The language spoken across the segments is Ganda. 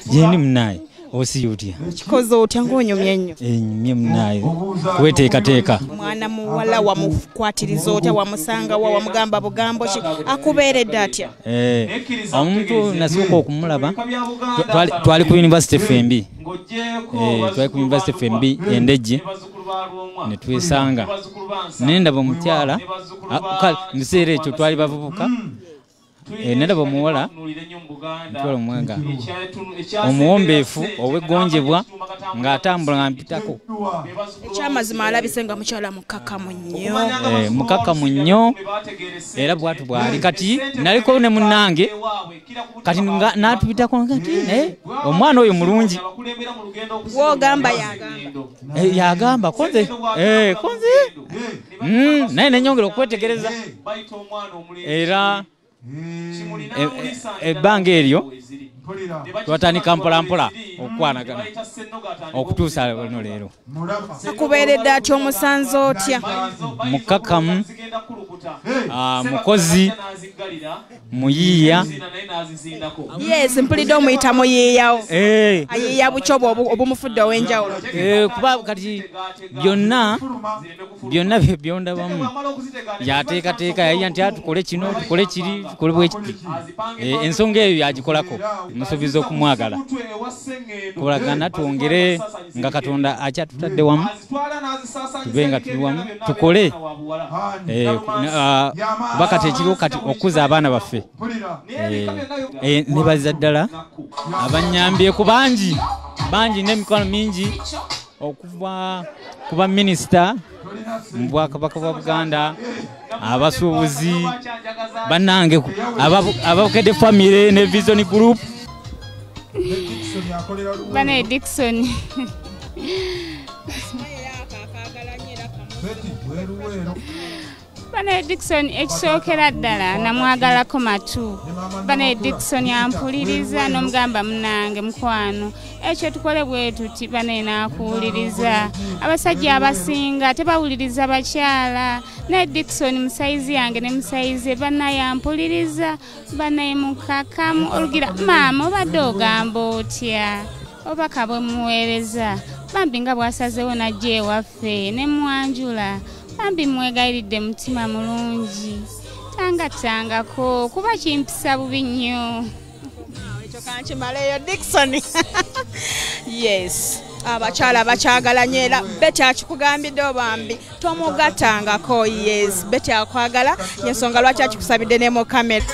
Jendi munaye osi utya. Kikoze otya ng'onyumya ennyo. Nyumye munaye kweteekateeka. Mwana muwala wamukwatiriza otya wamusanga wa wamugamba bugambo ki akubeeredde atya? Omuntu nasooka okumulaba twali ku University FMB. Twali ku University FMB endejje ne twesanga nendaba omukyala museera ekyo twali bavubuka nedda omuwala ntwala omwenga omuwombeefu ow'eggonjebwa ng'atambula nga mpitako. Ekyamazima alabise nga mukyala mukkakkamu nnyo. Mukkakkamu nnyo era bwatu bwali kati naliko ne munnange kati n'atupitako kati omwana oyo mulungi. Wogamba yagamba konze naye nenyongera okwetegereza era ebbanga eryo twatandika mpolampola okwanagana okutuusa luno leero. Akubeeredde atya omusanze otya? Mukkakkamu, mukozi, muyiiya. Yes, mpulidde omuyita muyiiyawo. Ayiiya buki obumufudde ow'enjawulo? Kuba kati byonna byondabamu yateekateeka yayiya nti tukole kino tukole kiri tukole bwe kiti. Ensonga eyo yagikolako musuubiza okumwagala kulagana twongere nga Katonda akyatutadde wamu tube nga tuli wamu tukole kuba kati ekiriwo kati okuza abaana baffe nebaza ddala abanyambyeku bangi n'emikono mingi okuva kuba minisita mu Bwakabaka bwa Buganda abasuubuzi bannange ababukedde family ne vision group. Bano Dickson. Bano Dickson ekisookera ddala namwagalako matu. Bano Dickson ampuliriza n'omugamba munnange mukwano ekyo tukole bwe tuti bano naakuwuliriza. Abasajja abasinga tebawuliriza bakyala. Ne Dickson musaizi yange ne musaize banaye ampuliriza. Banaye mukkakkamu olugira maama obadde ogamba otya obaka bwe muweereza bambi nga bwasazeewo najja ewaffe ne mwanjula. Bambi mwegayiridde mutima mulungi tangatangako kuba kimpisa bubi nnyo. Ekyo kankimaleeyo Dickson. Yes, abakyala bakyagala nnyo era Betty akikugambidde bambi tomugattangako. Yes, Betty akwagala y'ensonga lwaki akikusabidde ne mu kamera.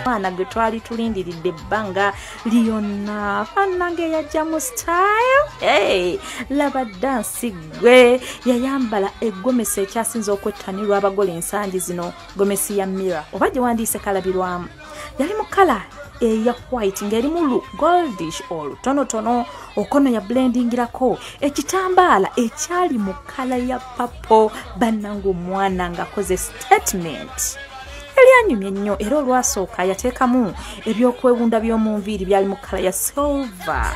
Mwana gwe twali tulindiridde ebbanga lyonna fannange yajja mu style. Laba dansi gwe yayambala eggomesi ekyasinza okwettanirwa abagole ensangi zino, gomesi ya mirror oba gye wandiise kalabirwamu. Yali mu kala eya white ng'erimu lu goldish olutonotono okono ya blendingirako ekitambaala ekyali mu kala ya purple. Bannange omwana ng'akoze statement eryanyumye nnyo era olwasooka yateekamu ebyokwewunda by'omu nviiri byali mu kala ya silver.